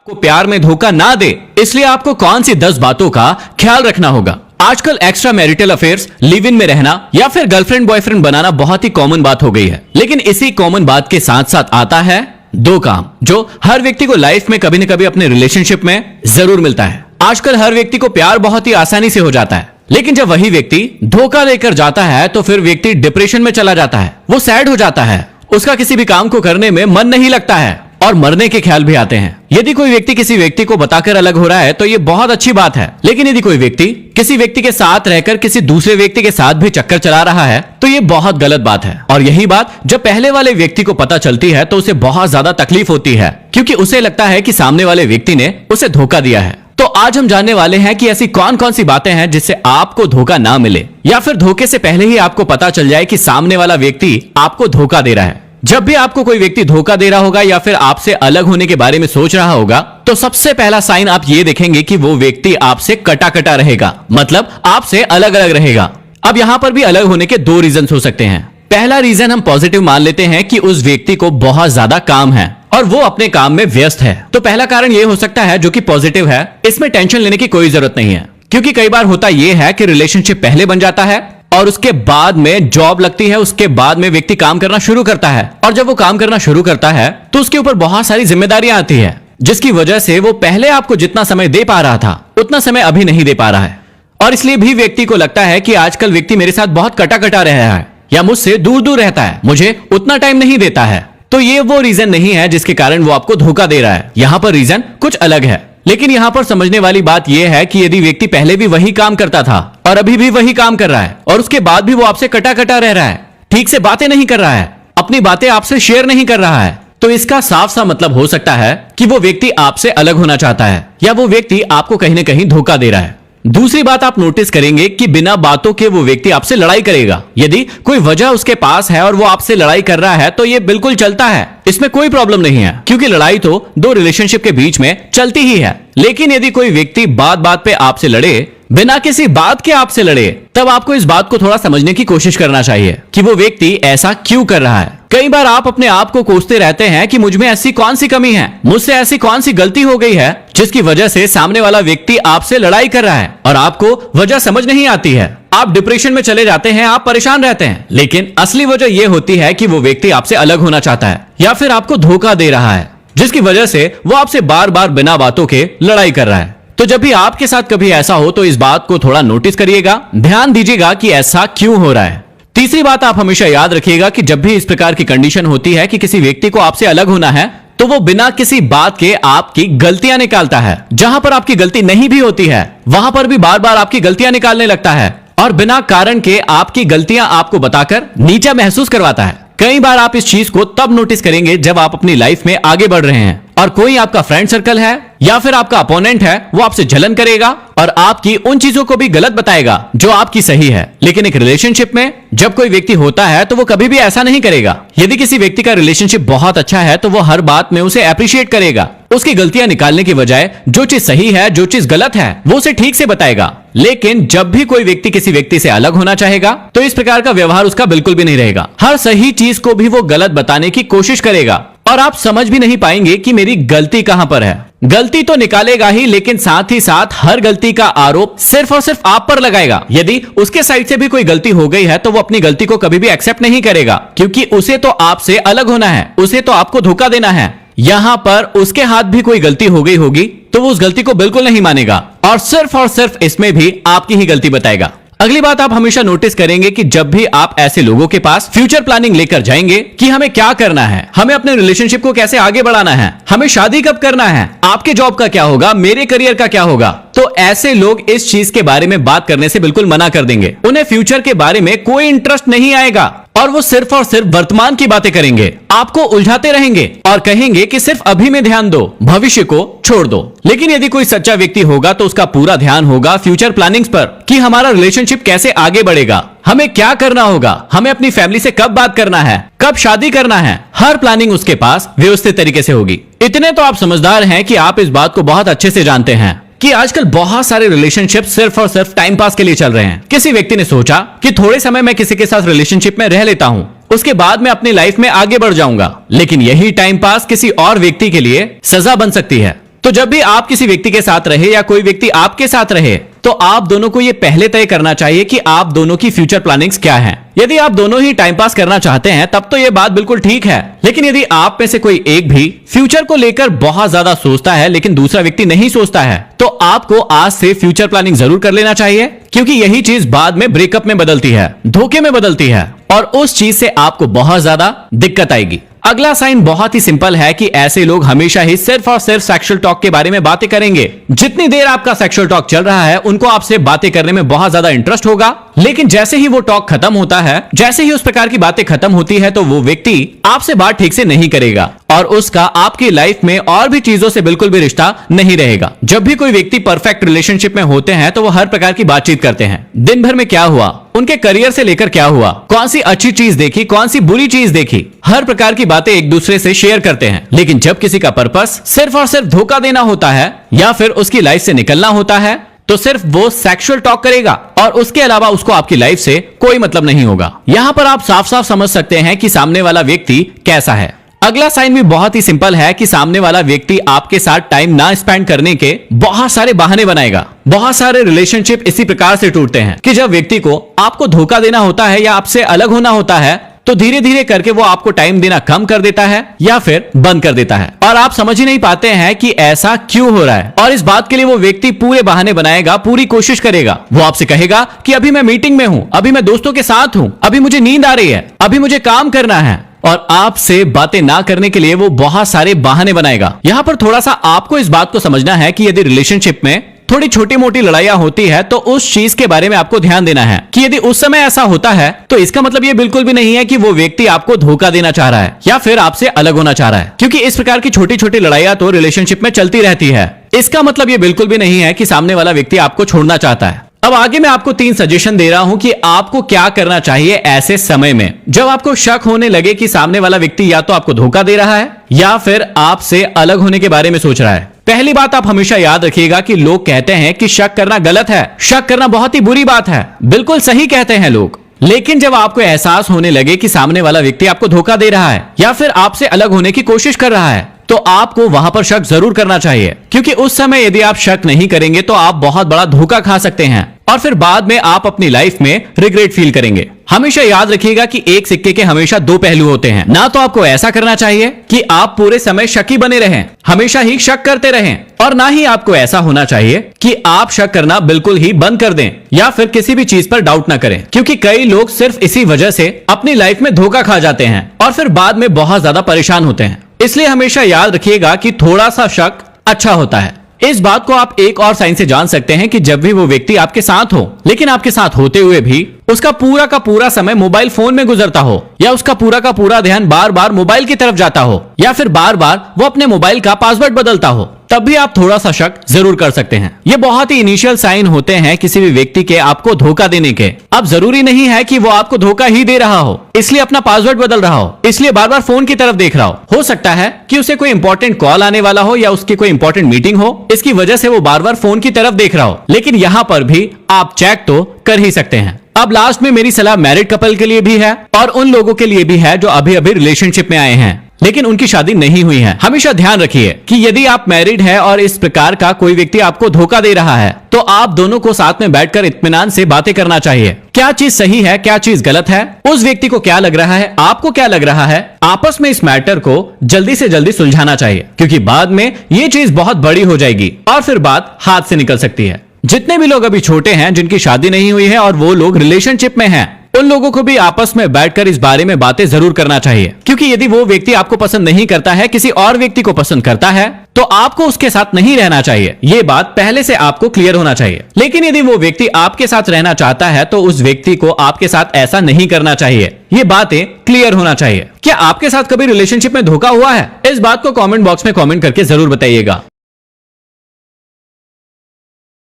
आपको प्यार में धोखा ना दे, इसलिए आपको कौन सी 10 बातों का ख्याल रखना होगा। आजकल extra marital affairs, live in में रहना या फिर गर्लफ्रेंड बॉयफ्रेंड बनाना बहुत ही कॉमन बात हो गई है। लेकिन इसी कॉमन बात के साथ साथ आता है 2 काम जो हर व्यक्ति को लाइफ में कभी न कभी अपने रिलेशनशिप में जरूर मिलता है। आजकल हर व्यक्ति को प्यार बहुत ही आसानी से हो जाता है, लेकिन जब वही व्यक्ति धोखा देकर जाता है तो फिर व्यक्ति डिप्रेशन में चला जाता है, वो सैड हो जाता है, उसका किसी भी काम को करने में मन नहीं लगता है और मरने के ख्याल भी आते हैं। यदि कोई व्यक्ति किसी व्यक्ति को बताकर अलग हो रहा है तो ये बहुत अच्छी बात है, लेकिन यदि कोई व्यक्ति किसी व्यक्ति के साथ रहकर किसी दूसरे व्यक्ति के साथ भी चक्कर चला रहा है तो ये बहुत गलत बात है। और यही बात जब पहले वाले व्यक्ति को पता चलती है तो उसे बहुत ज्यादा तकलीफ होती है, क्योंकि उसे लगता है कि सामने वाले व्यक्ति ने उसे धोखा दिया है। तो आज हम जानने वाले हैं कि ऐसी कौन कौन सी बातें हैं जिससे आपको धोखा ना मिले, या फिर धोखे से पहले ही आपको पता चल जाए कि सामने वाला व्यक्ति आपको धोखा दे रहा है। जब भी आपको कोई व्यक्ति धोखा दे रहा होगा या फिर आपसे अलग होने के बारे में सोच रहा होगा तो सबसे पहला साइन आप ये देखेंगे कि वो व्यक्ति आपसे कटा कटा रहेगा, मतलब आपसे अलग अलग रहेगा। अब यहां पर भी अलग होने के 2 रीजन हो सकते हैं। पहला रीजन हम पॉजिटिव मान लेते हैं कि उस व्यक्ति को बहुत ज्यादा काम है और वो अपने काम में व्यस्त है, तो पहला कारण ये हो सकता है जो कि पॉजिटिव है। इसमें टेंशन लेने की कोई जरूरत नहीं है, क्योंकि कई बार होता यह है कि रिलेशनशिप पहले बन जाता है और उसके बाद में जॉब लगती है, उसके बाद में व्यक्ति काम करना शुरू करता है, और जब वो काम करना शुरू करता है तो उसके ऊपर बहुत सारी जिम्मेदारियां आती है, जिसकी वजह से वो पहले आपको जितना समय दे पा रहा था उतना समय अभी नहीं दे पा रहा है। और इसलिए भी व्यक्ति को लगता है कि आजकल व्यक्ति मेरे साथ बहुत कटा कटा रहा है या मुझसे दूर दूर रहता है, मुझे उतना टाइम नहीं देता है। तो ये वो रीजन नहीं है जिसके कारण वो आपको धोखा दे रहा है, यहां पर रीजन कुछ अलग है। लेकिन यहां पर समझने वाली बात यह है कि यदि व्यक्ति पहले भी वही काम करता था और अभी भी वही काम कर रहा है और उसके बाद भी वो आपसे कटा कटा रह रहा है, ठीक से बातें नहीं कर रहा है, अपनी बातें आपसे शेयर नहीं कर रहा है, तो इसका साफ सा मतलब हो सकता है कि वो व्यक्ति आपसे अलग होना चाहता है या वो व्यक्ति आपको कहीं ना कहीं धोखा दे रहा है। दूसरी बात आप नोटिस करेंगे कि बिना बातों के वो व्यक्ति आपसे लड़ाई करेगा। यदि कोई वजह उसके पास है और वो आपसे लड़ाई कर रहा है तो ये बिल्कुल चलता है, इसमें कोई प्रॉब्लम नहीं है, क्योंकि लड़ाई तो 2 रिलेशनशिप के बीच में चलती ही है। लेकिन यदि कोई व्यक्ति बात बात पे आपसे लड़े, बिना किसी बात के आपसे लड़े, तब आपको इस बात को थोड़ा समझने की कोशिश करना चाहिए कि वो व्यक्ति ऐसा क्यों कर रहा है। कई बार आप अपने आप को कोसते रहते हैं कि मुझ में ऐसी कौन सी कमी है, मुझसे ऐसी कौन सी गलती हो गई है जिसकी वजह से सामने वाला व्यक्ति आपसे लड़ाई कर रहा है, और आपको वजह समझ नहीं आती है। आप डिप्रेशन में चले जाते हैं, आप परेशान रहते हैं, लेकिन असली वजह यह होती है कि वो व्यक्ति आपसे अलग होना चाहता है या फिर आपको धोखा दे रहा है, जिसकी वजह से वो आपसे बार बार बिना बातों के लड़ाई कर रहा है। तो जब भी आपके साथ कभी ऐसा हो तो इस बात को थोड़ा नोटिस करिएगा, ध्यान दीजिएगा कि ऐसा क्यों हो रहा है। तीसरी बात आप हमेशा याद रखिएगा कि जब भी इस प्रकार की कंडीशन होती है कि किसी व्यक्ति को आपसे अलग होना है तो वो बिना किसी बात के आपकी गलतियां निकालता है। जहां पर आपकी गलती नहीं भी होती है वहां पर भी बार बार आपकी गलतियां निकालने लगता है और बिना कारण के आपकी गलतियां आपको बताकर नीचा महसूस करवाता है। कई बार आप इस चीज को तब नोटिस करेंगे जब आप अपनी लाइफ में आगे बढ़ रहे हैं और कोई आपका फ्रेंड सर्कल है या फिर आपका अपोनेंट है, वो आपसे जलन करेगा और आपकी उन चीजों को भी गलत बताएगा जो आपकी सही है। लेकिन एक रिलेशनशिप में जब कोई व्यक्ति होता है तो वो कभी भी ऐसा नहीं करेगा। यदि किसी व्यक्ति का रिलेशनशिप बहुत अच्छा है तो वो हर बात में उसे अप्रिशिएट करेगा, उसकी गलतियां निकालने की बजाय जो चीज सही है, जो चीज गलत है, वो उसे ठीक से बताएगा। लेकिन जब भी कोई व्यक्ति किसी व्यक्ति से अलग होना चाहेगा तो इस प्रकार का व्यवहार उसका बिल्कुल भी नहीं रहेगा। हर सही चीज को भी वो गलत बताने की कोशिश करेगा और आप समझ भी नहीं पाएंगे कि मेरी गलती कहां पर है। गलती तो निकालेगा ही, लेकिन साथ ही साथ हर गलती का आरोप सिर्फ और सिर्फ आप पर लगाएगा। यदि उसके साइड से भी कोई गलती हो गई है तो वो अपनी गलती को कभी भी एक्सेप्ट नहीं करेगा, क्योंकि उसे तो आपसे अलग होना है, उसे तो आपको धोखा देना है। यहां पर उसके हाथ भी कोई गलती हो गई होगी तो वो उस गलती को बिल्कुल नहीं मानेगा और सिर्फ इसमें भी आपकी ही गलती बताएगा। अगली बात आप हमेशा नोटिस करेंगे कि जब भी आप ऐसे लोगों के पास फ्यूचर प्लानिंग लेकर जाएंगे कि हमें क्या करना है, हमें अपने रिलेशनशिप को कैसे आगे बढ़ाना है, हमें शादी कब करना है, आपके जॉब का क्या होगा, मेरे करियर का क्या होगा, तो ऐसे लोग इस चीज के बारे में बात करने से बिल्कुल मना कर देंगे। उन्हें फ्यूचर के बारे में कोई इंटरेस्ट नहीं आएगा और वो सिर्फ और सिर्फ वर्तमान की बातें करेंगे, आपको उलझाते रहेंगे और कहेंगे कि सिर्फ अभी में ध्यान दो, भविष्य को छोड़ दो। लेकिन यदि कोई सच्चा व्यक्ति होगा तो उसका पूरा ध्यान होगा फ्यूचर प्लानिंग्स पर कि हमारा रिलेशनशिप कैसे आगे बढ़ेगा, हमें क्या करना होगा, हमें अपनी फैमिली से कब बात करना है, कब शादी करना है। हर प्लानिंग उसके पास व्यवस्थित तरीके से होगी। इतने तो आप समझदार हैं कि आप इस बात को बहुत अच्छे से जानते हैं कि आजकल बहुत सारे रिलेशनशिप सिर्फ और सिर्फ टाइम पास के लिए चल रहे हैं। किसी व्यक्ति ने सोचा कि थोड़े समय मैं किसी के साथ रिलेशनशिप में रह लेता हूं, उसके बाद मैं अपनी लाइफ में आगे बढ़ जाऊंगा, लेकिन यही टाइम पास किसी और व्यक्ति के लिए सजा बन सकती है। तो जब भी आप किसी व्यक्ति के साथ रहे या कोई व्यक्ति आपके साथ रहे, तो आप दोनों को ये पहले तय करना चाहिए कि आप दोनों की फ्यूचर प्लानिंग्स क्या हैं। यदि आप दोनों ही टाइम पास करना चाहते हैं तब तो ये बात बिल्कुल ठीक है, लेकिन यदि आप में से कोई एक भी फ्यूचर को लेकर बहुत ज्यादा सोचता है लेकिन दूसरा व्यक्ति नहीं सोचता है, तो आपको आज से फ्यूचर प्लानिंग जरूर कर लेना चाहिए, क्योंकि यही चीज बाद में ब्रेकअप में बदलती है, धोखे में बदलती है, और उस चीज से आपको बहुत ज्यादा दिक्कत आएगी। अगला साइन बहुत ही सिंपल है कि ऐसे लोग हमेशा ही सिर्फ और सिर्फ सेक्सुअल टॉक के बारे में बातें करेंगे। जितनी देर आपका सेक्सुअल टॉक चल रहा है उनको आपसे बातें करने में बहुत ज्यादा इंटरेस्ट होगा, लेकिन जैसे ही वो टॉक खत्म होता है, जैसे ही उस प्रकार की बातें खत्म होती है, तो वो व्यक्ति आपसे बात ठीक से नहीं करेगा और उसका आपकी लाइफ में और भी चीजों से बिल्कुल भी रिश्ता नहीं रहेगा। जब भी कोई व्यक्ति परफेक्ट रिलेशनशिप में होते हैं तो वो हर प्रकार की बातचीत करते हैं। दिन भर में क्या हुआ, उनके करियर से लेकर क्या हुआ, कौन सी अच्छी चीज देखी, कौन सी बुरी चीज देखी, हर प्रकार की बातें एक दूसरे से शेयर करते हैं। लेकिन जब किसी का पर्पस सिर्फ और सिर्फ धोखा देना होता है या फिर उसकी लाइफ से निकलना होता है, तो सिर्फ वो सेक्सुअल टॉक करेगा और उसके अलावा उसको आपकी लाइफ से कोई मतलब नहीं होगा। यहां पर आप साफ साफ समझ सकते हैं कि सामने वाला व्यक्ति कैसा है। अगला साइन भी बहुत ही सिंपल है कि सामने वाला व्यक्ति आपके साथ टाइम ना स्पेंड करने के बहुत सारे बहाने बनाएगा। बहुत सारे रिलेशनशिप इसी प्रकार से टूटते हैं कि जब व्यक्ति को आपको धोखा देना होता है या आपसे अलग होना होता है, तो धीरे धीरे करके वो आपको टाइम देना कम कर देता है या फिर बंद कर देता है, और आप समझ ही नहीं पाते हैं कि ऐसा क्यों हो रहा है। और इस बात के लिए वो व्यक्ति पूरे बहाने बनाएगा, पूरी कोशिश करेगा। वो आपसे कहेगा कि अभी मैं मीटिंग में हूं, अभी मैं दोस्तों के साथ हूं, अभी मुझे नींद आ रही है, अभी मुझे काम करना है, और आपसे बातें ना करने के लिए वो बहुत सारे बहाने बनाएगा। यहां पर थोड़ा सा आपको इस बात को समझना है कि यदि रिलेशनशिप में थोड़ी छोटी मोटी लड़ाइयां होती है तो उस चीज के बारे में आपको ध्यान देना है कि यदि उस समय ऐसा होता है तो इसका मतलब ये बिल्कुल भी नहीं है कि वो व्यक्ति आपको धोखा देना चाह रहा है या फिर आपसे अलग होना चाह रहा है, क्योंकि इस प्रकार की छोटी छोटी लड़ाइयां तो रिलेशनशिप में चलती रहती है। इसका मतलब ये बिल्कुल भी नहीं है कि सामने वाला व्यक्ति आपको छोड़ना चाहता है। अब आगे मैं आपको 3 सजेशन दे रहा हूं कि आपको क्या करना चाहिए ऐसे समय में जब आपको शक होने लगे कि सामने वाला व्यक्ति या तो आपको धोखा दे रहा है या फिर आपसे अलग होने के बारे में सोच रहा है। पहली बात आप हमेशा याद रखिएगा कि लोग कहते हैं कि शक करना गलत है, शक करना बहुत ही बुरी बात है। बिल्कुल सही कहते हैं लोग, लेकिन जब आपको एहसास होने लगे कि सामने वाला व्यक्ति आपको धोखा दे रहा है या फिर आपसे अलग होने की कोशिश कर रहा है, तो आपको वहां पर शक जरूर करना चाहिए, क्योंकि उस समय यदि आप शक नहीं करेंगे तो आप बहुत बड़ा धोखा खा सकते हैं और फिर बाद में आप अपनी लाइफ में रिग्रेट फील करेंगे। हमेशा याद रखिएगा कि एक सिक्के के हमेशा 2 पहलू होते हैं। ना तो आपको ऐसा करना चाहिए कि आप पूरे समय शकी बने रहें, हमेशा ही शक करते रहें, और ना ही आपको ऐसा होना चाहिए कि आप शक करना बिल्कुल ही बंद कर दें या फिर किसी भी चीज पर डाउट ना करें, क्योंकि कई लोग सिर्फ इसी वजह से अपनी लाइफ में धोखा खा जाते हैं और फिर बाद में बहुत ज्यादा परेशान होते हैं। इसलिए हमेशा याद रखिएगा कि थोड़ा सा शक अच्छा होता है। इस बात को आप एक और साइन से जान सकते हैं कि जब भी वो व्यक्ति आपके साथ हो, लेकिन आपके साथ होते हुए भी उसका पूरा का पूरा समय मोबाइल फोन में गुजरता हो, या उसका पूरा का पूरा ध्यान बार बार मोबाइल की तरफ जाता हो, या फिर बार बार वो अपने मोबाइल का पासवर्ड बदलता हो, तब भी आप थोड़ा सा शक जरूर कर सकते हैं। ये बहुत ही इनिशियल साइन होते हैं किसी भी व्यक्ति के आपको धोखा देने के। अब जरूरी नहीं है कि वो आपको धोखा ही दे रहा हो, इसलिए अपना पासवर्ड बदल रहा हो, इसलिए बार बार फोन की तरफ देख रहा हो सकता है कि उसे कोई इंपॉर्टेंट कॉल आने वाला हो या उसकी कोई इंपॉर्टेंट मीटिंग हो, इसकी वजह से वो बार बार फोन की तरफ देख रहा हो। लेकिन यहाँ पर भी आप चेक तो कर ही सकते हैं। अब लास्ट में मेरी सलाह मैरिड कपल के लिए भी है और उन लोगों के लिए भी है जो अभी अभी रिलेशनशिप में आए हैं लेकिन उनकी शादी नहीं हुई है। हमेशा ध्यान रखिए कि यदि आप मैरिड है और इस प्रकार का कोई व्यक्ति आपको धोखा दे रहा है, तो आप दोनों को साथ में बैठकर इत्मीनान से बातें करना चाहिए। क्या चीज सही है, क्या चीज गलत है, उस व्यक्ति को क्या लग रहा है, आपको क्या लग रहा है, आपस में इस मैटर को जल्दी से जल्दी सुलझाना चाहिए, क्योंकि बाद में ये चीज बहुत बड़ी हो जाएगी और फिर बात हाथ से निकल सकती है। जितने भी लोग अभी छोटे हैं, जिनकी शादी नहीं हुई है और वो लोग रिलेशनशिप में हैं, उन लोगों को भी आपस में बैठकर इस बारे में बातें जरूर करना चाहिए, क्योंकि यदि वो व्यक्ति आपको पसंद नहीं करता है, किसी और व्यक्ति को पसंद करता है, तो आपको उसके साथ नहीं रहना चाहिए। ये बात पहले से आपको क्लियर होना चाहिए। लेकिन यदि वो व्यक्ति आपके साथ रहना चाहता है तो उस व्यक्ति को आपके साथ ऐसा नहीं करना चाहिए। ये बातें क्लियर होना चाहिए। क्या आपके साथ कभी रिलेशनशिप में धोखा हुआ है? इस बात को कमेंट बॉक्स में कमेंट करके जरूर बताइएगा।